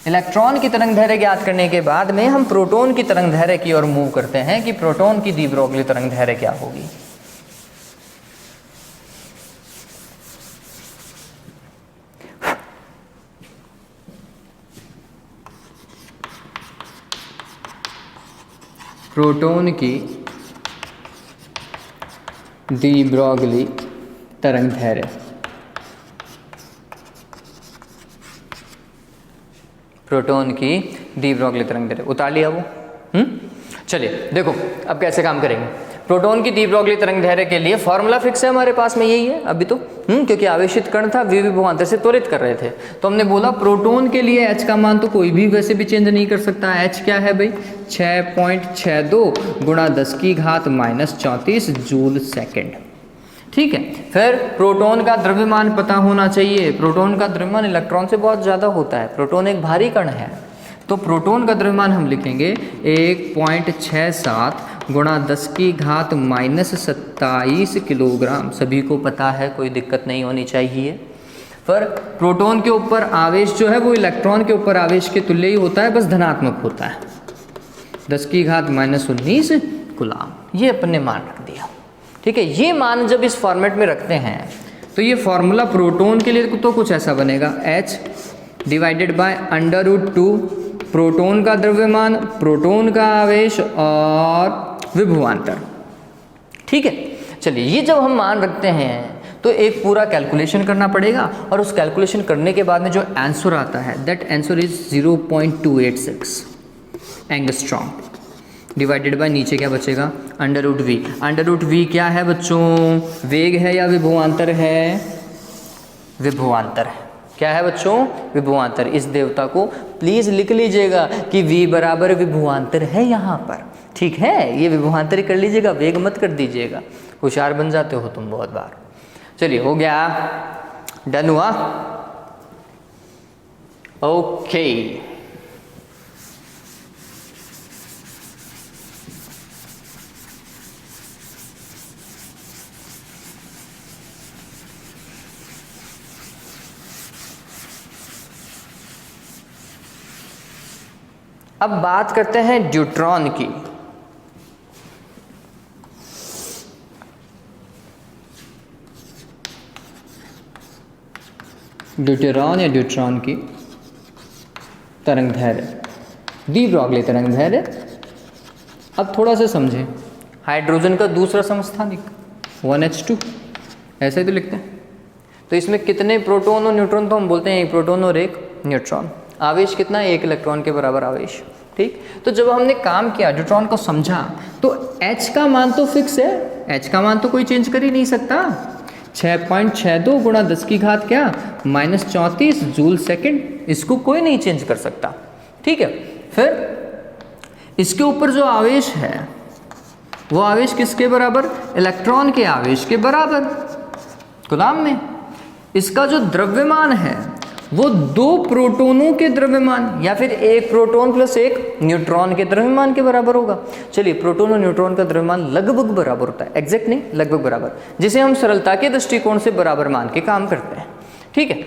इलेक्ट्रॉन की तरंग दैर्घ्य ज्ञात करने के बाद में हम प्रोटॉन की तरंग दैर्घ्य की ओर मूव करते हैं कि प्रोटॉन की डी ब्रोगली तरंग दैर्घ्य क्या होगी। प्रोटॉन की डी ब्रोगली तरंग दैर्घ्य, प्रोटॉन की डी ब्रोगली तरंग दैर्घ्य उतार लिया वो। चलिए देखो अब कैसे काम करेंगे। प्रोटॉन की डी ब्रोगली तरंग दैर्घ्य के लिए फॉर्मूला फिक्स है हमारे पास में, यही है अभी तो, क्योंकि आवेशित कण था, वे विभवांतर से त्वरित कर रहे थे, तो हमने बोला प्रोटॉन के लिए h का मान तो कोई भी वैसे भी चेंज नहीं कर सकता। h क्या है भाई, 6.62 गुणा 10 की घात -34 जूल सेकेंड। ठीक है, फिर प्रोटॉन का द्रव्यमान पता होना चाहिए। प्रोटॉन का द्रव्यमान इलेक्ट्रॉन से बहुत ज़्यादा होता है, प्रोटॉन एक भारी कण है, तो प्रोटॉन का द्रव्यमान हम लिखेंगे 1.67 गुणा 10 की घात -27 किलोग्राम। सभी को पता है, कोई दिक्कत नहीं होनी चाहिए। पर प्रोटॉन के ऊपर आवेश जो है वो इलेक्ट्रॉन के ऊपर आवेश के तुल्य ही होता है, बस धनात्मक होता है, 10 की घात -19 कूलाम। ये अपन ने मान रख दिया। ठीक है, ये मान जब इस फॉर्मेट में रखते हैं तो ये फॉर्मूला प्रोटॉन के लिए तो कुछ ऐसा बनेगा, h डिवाइडेड बाय √2 प्रोटॉन का द्रव्यमान, प्रोटॉन का आवेश और विभवांतर। ठीक है, चलिए ये जब हम मान रखते हैं तो एक पूरा कैलकुलेशन करना पड़ेगा, और उस कैलकुलेशन करने के बाद में जो आंसर आता है that answer is 0.286 angstrom divided by नीचे क्या बचेगा, √v। √v क्या है बच्चों, वेग है या विभवांतर है, विभवांतर है। क्या है बच्चों, विभवांतर। इस देवता को प्लीज लिख लीजिएगा कि v बराबर विभवांतर है यहाँ पर। ठीक है, ये विभवांतर कर लीजिएगा, वेग मत कर दीजिएगा, होशियार बन जाते हो तुम बहुत बार। चलिए हो गया, डन हुआ, ओके। अब बात करते हैं ड्यूट्रॉन की। ड्यूटेरॉन या ड्यूट्रॉन की तरंग दैर्घ्य, डी ब्रोगली तरंग दैर्घ्य। अब थोड़ा सा समझें, हाइड्रोजन का दूसरा समस्थानिक 1h2, ऐसे ही तो लिखते हैं। तो इसमें कितने प्रोटॉन और न्यूट्रॉन, तो हम बोलते हैं एक प्रोटॉन और एक न्यूट्रॉन। आवेश कितना है, 1 इलेक्ट्रॉन के बराबर आवेश। ठीक, तो जब हमने काम किया, न्यूट्रॉन को समझा, तो h का मान तो फिक्स है, h का मान तो कोई चेंज कर ही नहीं सकता। 6.62 गुणा 10 की घात क्या -34 जूल सेकेंड, इसको कोई नहीं चेंज कर सकता। ठीक है, फिर इसके ऊपर जो आवेश है वो आवेश किसके बराबर, इलेक्ट्रॉन के आवेश के बराबर कूलाम में। इसका जो द्रव्यमान है वो 2 प्रोटॉनों के द्रव्यमान या फिर 1 प्रोटॉन प्लस 1 न्यूट्रॉन के द्रव्यमान के बराबर होगा। चलिए, प्रोटॉन और न्यूट्रॉन का द्रव्यमान लगभग बराबर होता है, एग्जैक्ट नहीं, लगभग बराबर, जिसे हम सरलता के दृष्टिकोण से बराबर मान के काम करते हैं। ठीक है,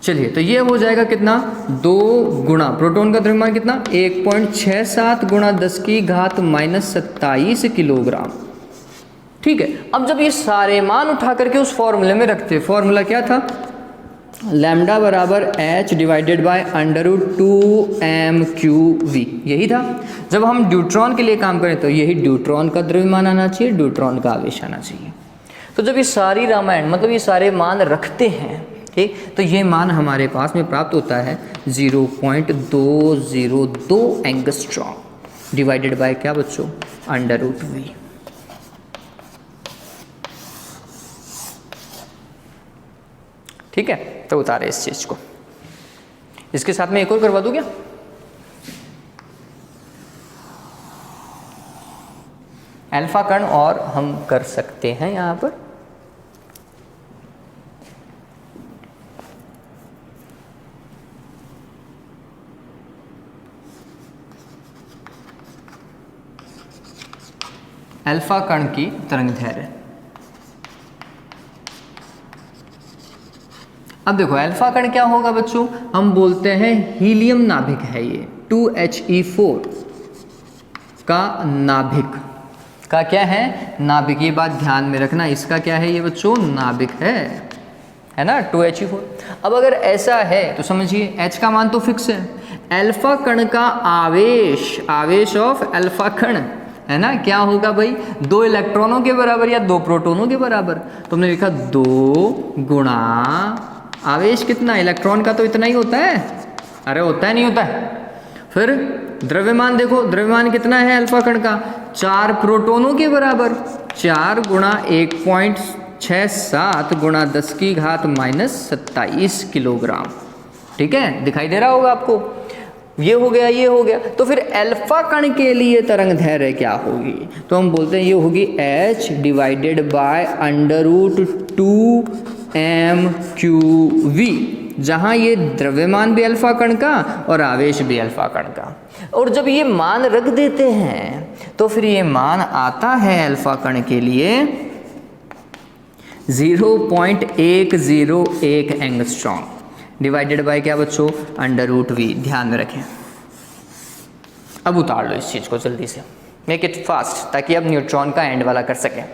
चलिए तो ये हो जाएगा कितना, 2 गुणा प्रोटॉन का द्रव्यमान कितना, 1.67 गुणा 10 की घात -27 किलोग्राम। ठीक है, अब जब ये सारे मान उठा करके उस फॉर्मूले में रखते, फॉर्मूला क्या था, लैम्डा बराबर h डिवाइडेड बाय √2mqv, यही था। जब हम ड्यूट्रॉन के लिए काम करें तो यही ड्यूट्रॉन का द्रव्यमान आना चाहिए, ड्यूट्रॉन का आवेश आना चाहिए। तो जब ये सारी रामायण मतलब ये सारे मान रखते हैं, ठीक, तो ये मान हमारे पास में प्राप्त होता है 0.202 एंगस्ट्रॉम डिवाइडेड बाय क्या बच्चों, √v। ठीक है, तो उतारे इस चीज को, इसके साथ में एक और करवा दूं क्या, अल्फा कण और हम कर सकते हैं यहां पर। अल्फा कण की तरंग दैर्घ्य, अब देखो अल्फा कण क्या होगा बच्चों, हम बोलते हैं हीलियम नाभिक है ये, 2He4 का नाभिक का क्या है, नाभिक। ये बात ध्यान में रखना, इसका क्या है ये बच्चों, नाभिक है ना, 2He4। अब अगर ऐसा है तो समझिए H का मान तो फिक्स है, अल्फा कण का आवेश ऑफ अल्फा कण है ना, क्या होगा भाई, 2 इलेक्ट्रॉनों के बराबर या 2 प्रोटोनों के बराबर। तो हमने लिखा 2 गुणा आवेश कितना, इलेक्ट्रॉन का तो इतना ही होता है, अरे होता है नहीं होता है। फिर द्रव्यमान देखो, द्रव्यमान कितना है अल्फा कण का, 4 प्रोटोनों के बराबर, 4 गुणा 1.67 गुणा 10 की घात -27 किलोग्राम। ठीक है, दिखाई दे रहा होगा आपको, ये हो गया ये हो गया। तो फिर अल्फा कण के लिए तरंग दैर्घ्य क्या होगी, तो हम बोलते हैं ये होगी H डिवाइडेड बाय √2mQV, जहाँ ये द्रव्यमान भी अल्फा कण का और आवेश भी अल्फा कण का। और जब ये मान रख देते हैं तो फिर ये मान आता है अल्फा कण के लिए 0.101 एंगस्ट्रॉम डिवाइडेड बाय क्या बच्चों, √V। ध्यान में रखें। अब उतार लो इस चीज़ को जल्दी से, मेक इट फास्ट, ताकि अब न्यूट्रॉन का एंड वाला कर सकें।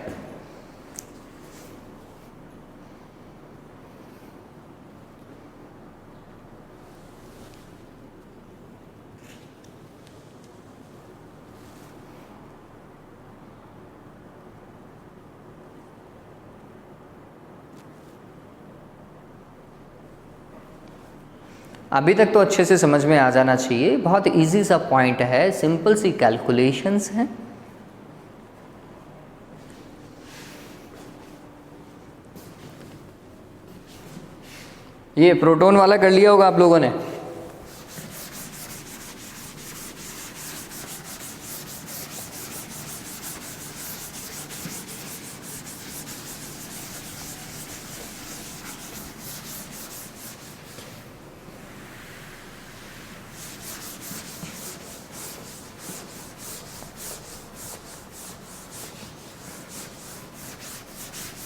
अभी तक तो अच्छे से समझ में आ जाना चाहिए, बहुत इजी सा पॉइंट है, सिंपल सी कैलकुलेशंस हैं। ये प्रोटॉन वाला कर लिया होगा आप लोगों ने,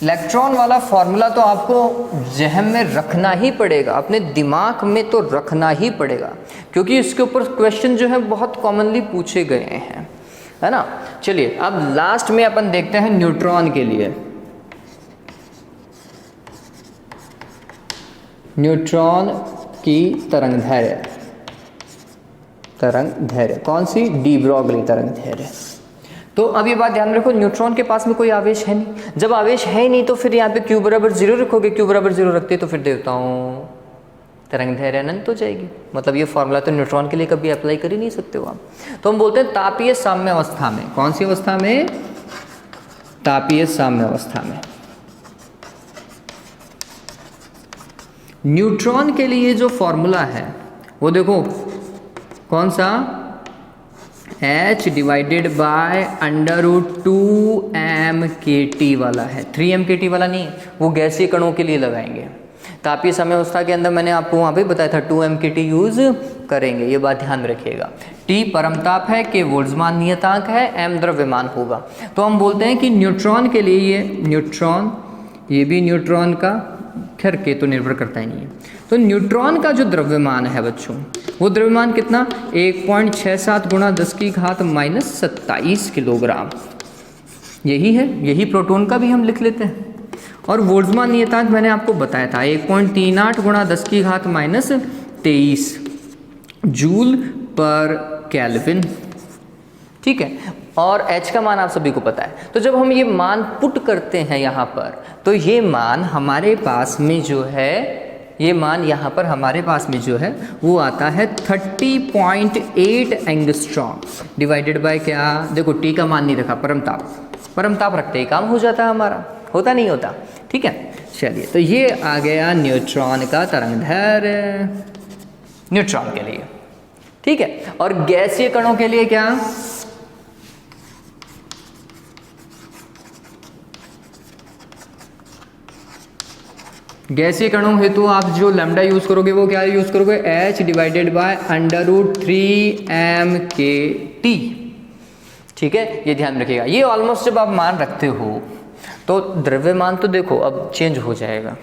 इलेक्ट्रॉन वाला फॉर्मूला तो आपको जहन में रखना ही पड़ेगा, अपने दिमाग में तो रखना ही पड़ेगा, क्योंकि इसके ऊपर क्वेश्चन जो है बहुत कॉमनली पूछे गए हैं, है ना। चलिए अब लास्ट में अपन देखते हैं न्यूट्रॉन के लिए। न्यूट्रॉन की तरंग दैर्घ्य कौन सी, डी ब्रॉगली तरंग दैर्घ्य। तो अब ये बात ध्यान में रखो, न्यूट्रॉन के पास में कोई आवेश है नहीं, जब आवेश है ही नहीं तो फिर यहाँ पे Q बराबर 0 रखोगे, Q बराबर 0 रखते तो फिर देवताओं तरंग दैर्घ्य अनंत हो जाएगी। मतलब ये फॉर्मूला तो न्यूट्रॉन के लिए कभी अप्लाई कर ही नहीं सकते हो आप। तो हम बोलते हैं तापीय साम्य अवस्था में, कौन सी अवस्था में, तापीय साम्य अवस्था में न्यूट्रॉन के लिए जो फॉर्मूला है वो देखो कौन सा, H डिवाइडेड बाय √2mkT वाला है, 3mkT वाला नहीं, वो गैसीय कणों के लिए लगाएंगे। तापीय साम्य अवस्था के अंदर मैंने आपको वहाँ पे बताया था 2mkT यूज करेंगे, ये बात ध्यान रखिएगा। T परमताप है, K बोल्ट्जमान नियतांक है, M द्रव्यमान होगा। तो हम बोलते हैं कि न्यूट्रॉन के लिए ये न्यूट्रॉन, ये भी न्यूट्रॉन का, खैर के तो निर्भर करता ही नहीं है। तो न्यूट्रॉन का जो द्रव्यमान है बच्चों, वो द्रव्यमान कितना, 1.67 गुणा 10 की घात -27 किलोग्राम, यही है। यही प्रोटॉन का भी हम लिख लेते हैं। और बोल्ट्जमान नियतांक मैंने आपको बताया था 1.38 गुणा 10 की घात -23 जूल पर केल्विन। ठीक है, और H का मान आप सभी को पता है। तो जब हम ये मान पुट करते हैं यहाँ पर, तो ये मान हमारे पास में जो है, ये मान यहाँ पर हमारे पास में जो है वो आता है 30.8 एंगस्ट्रॉम डिवाइडेड बाय क्या, देखो T का मान नहीं रखा, परमताप रखते ही काम हो जाता है हमारा, होता नहीं होता। ठीक है, चलिए तो ये आ गया न्यूट्रॉन का तरंग दैर्घ्य न्यूट्रॉन के लिए। ठीक है, और गैसीय कणों के लिए क्या, गैसीय कणों हेतु आप जो लैम्डा यूज करोगे वो क्या यूज करोगे, H डिवाइडेड बाय √3mkT। ठीक है, ये ध्यान रखिएगा। ये ऑलमोस्ट जब आप मान रखते हो तो द्रव्यमान तो देखो अब चेंज हो जाएगा,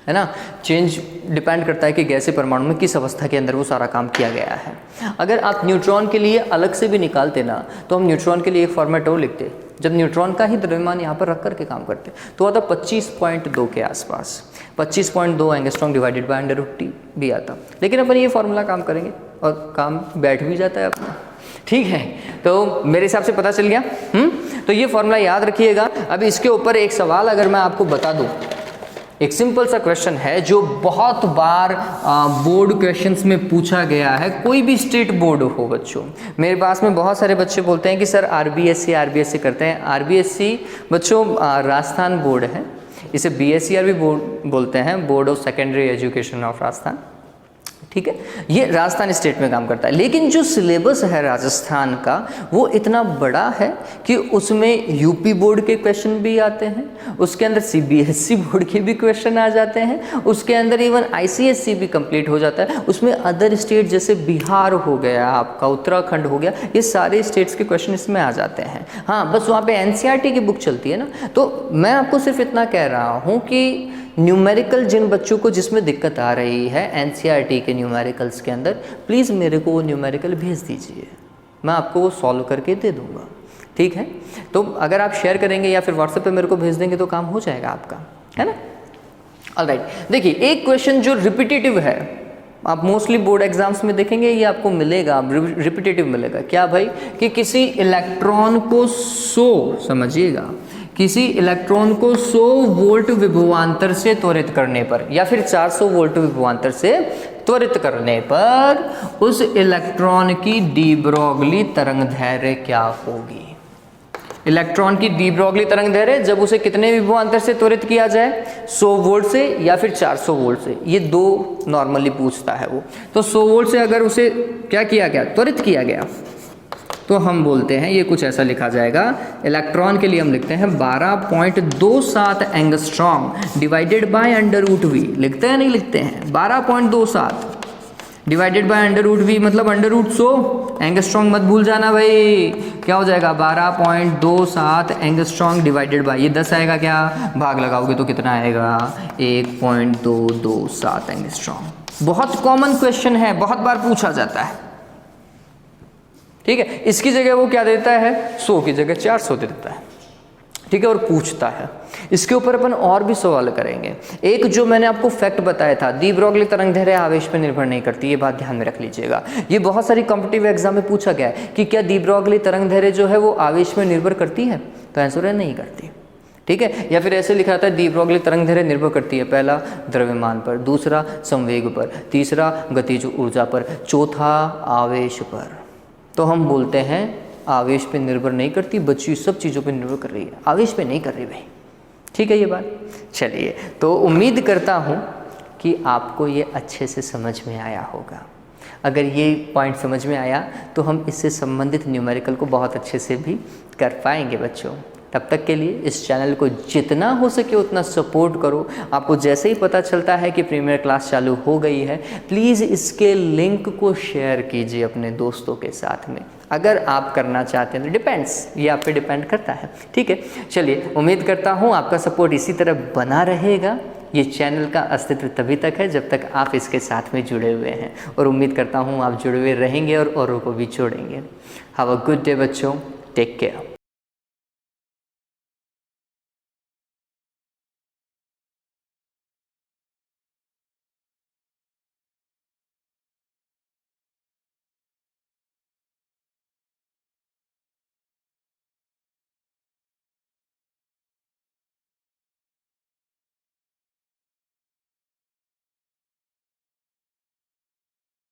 है ना। चेंज डिपेंड करता है कि गैसीय परमाणु में किस अवस्था के अंदर वो सारा काम किया गया है। अगर आप न्यूट्रॉन के लिए अलग से भी निकालते ना, तो हम न्यूट्रॉन के लिए एक फॉर्मेट और लिखते, जब न्यूट्रॉन का ही द्रव्यमान यहाँ पर रख करके काम करते तो आता 25.2 के आसपास, 25.2 एंगस्ट्रॉम डिवाइडेड बाय √T भी आता। लेकिन अपन ये फॉर्मूला काम करेंगे और काम बैठ भी जाता है अपना, ठीक है। तो मेरे हिसाब से पता चल गया। तो ये फॉर्मूला याद रखिएगा। अभी इसके ऊपर एक सवाल अगर मैं आपको बता दूं, एक सिंपल सा क्वेश्चन है जो बहुत बार बोर्ड क्वेश्चंस में पूछा गया है, कोई भी स्टेट बोर्ड हो बच्चों। मेरे पास में बहुत सारे बच्चे बोलते हैं कि सर आरबीएससी करते हैं। आरबीएससी बच्चों राजस्थान बोर्ड है, इसे बीएससीआर भी बोर्ड बोलते हैं, board of secondary education of Rajasthan, ठीक है। ये राजस्थान स्टेट में काम करता है। लेकिन जो सिलेबस है राजस्थान का वो इतना बड़ा है कि उसमें यूपी बोर्ड के क्वेश्चन भी आते हैं, उसके अंदर सीबीएसई बोर्ड के भी क्वेश्चन आ जाते हैं, उसके अंदर इवन आईसीएसई भी कंप्लीट हो जाता है, उसमें अदर स्टेट जैसे बिहार हो गया आपका, उत्तराखंड हो गया, ये सारे स्टेट्स के क्वेश्चन इसमें आ जाते हैं। हाँ, बस वहाँ पे एनसीईआरटी की बुक चलती है ना। तो मैं आपको सिर्फ इतना कह रहा हूँ कि न्यूमेरिकल जिन बच्चों को जिसमें दिक्कत आ रही है एनसीईआरटी के न्यूमेरिकल्स के अंदर, प्लीज़ मेरे को वो न्यूमेरिकल भेज दीजिए, मैं आपको वो सॉल्व करके दे दूँगा, ठीक है। तो अगर आप शेयर करेंगे या फिर व्हाट्सएप पे मेरे को भेज देंगे तो काम हो जाएगा आपका, है ना। ऑलराइट, देखिए एक क्वेश्चन जो रिपीटेटिव है, आप मोस्टली बोर्ड एग्जाम्स में देखेंगे ये आपको मिलेगा, रिपीटेटिव मिलेगा। क्या भाई, कि किसी इलेक्ट्रॉन को 100, समझिएगा, किसी इलेक्ट्रॉन को 100 वोल्ट विभवांतर से त्वरित करने पर या फिर 400 वोल्ट विभवांतर से त्वरित करने पर उस इलेक्ट्रॉन की डी ब्रोगली तरंगदैर्घ्य क्या होगी। इलेक्ट्रॉन की डी ब्रोगली तरंगदैर्घ्य जब उसे कितने विभवांतर से त्वरित किया जाए, 100 वोल्ट से या फिर 400 वोल्ट से, ये दो नॉर्मली पूछता है वो। तो 100 वोल्ट से अगर उसे क्या किया गया, त्वरित किया गया, तो हम बोलते हैं ये कुछ ऐसा लिखा जाएगा। इलेक्ट्रॉन के लिए हम लिखते हैं 12.27 एंगस्ट्रॉम डिवाइडेड बाय √V, लिखते हैं नहीं लिखते हैं, 12.27 डिवाइडेड बाय √V मतलब √100 एंगस्ट्रॉम, मत भूल जाना भाई, क्या हो जाएगा 12.27 एंगस्ट्रॉम डिवाइडेड बाय, ये 10 आएगा, क्या भाग लगाओगे तो कितना आएगा 1.227 एंगस्ट्रॉम। बहुत कॉमन क्वेश्चन है, बहुत बार पूछा जाता है, ठीक है। इसकी जगह वो क्या देता है, 100 की जगह 400 दे देता है, ठीक है, और पूछता है। इसके ऊपर अपन और भी सवाल करेंगे। एक जो मैंने आपको फैक्ट बताया था, दी ब्रोगली तरंगदैर्घ्य आवेश पर निर्भर नहीं करती, ये बात ध्यान में रख लीजिएगा। ये बहुत सारी कॉम्पिटिटिव एग्जाम में पूछा गया है कि क्या दी ब्रोगली तरंगदैर्घ्य जो है वो आवेश में निर्भर करती है, तो आंसर है नहीं करती, ठीक है। या फिर ऐसे लिखा था दी ब्रोगली तरंगदैर्घ्य निर्भर करती है, पहला द्रव्यमान पर, दूसरा संवेग पर, तीसरा गतिज ऊर्जा पर, चौथा आवेश पर। तो हम बोलते हैं आवेश पे निर्भर नहीं करती, बच्ची सब चीज़ों पे निर्भर कर रही है, आवेश पे नहीं कर रही भाई, ठीक है ये बात। चलिए, तो उम्मीद करता हूँ कि आपको ये अच्छे से समझ में आया होगा। अगर ये पॉइंट समझ में आया तो हम इससे संबंधित न्यूमेरिकल को बहुत अच्छे से भी कर पाएंगे बच्चों। तब तक के लिए इस चैनल को जितना हो सके उतना सपोर्ट करो। आपको जैसे ही पता चलता है कि प्रीमियर क्लास चालू हो गई है, प्लीज़ इसके लिंक को शेयर कीजिए अपने दोस्तों के साथ में, अगर आप करना चाहते हैं तो। डिपेंड्स, ये आप पे डिपेंड करता है, ठीक है। चलिए, उम्मीद करता हूँ आपका सपोर्ट इसी तरह बना रहेगा। ये चैनल का अस्तित्व तभी तक है जब तक आप इसके साथ में जुड़े हुए हैं, और उम्मीद करता हूँ आप जुड़े हुए रहेंगे और औरों को भी जोड़ेंगे। हैव अ गुड डे बच्चों, टेक केयर।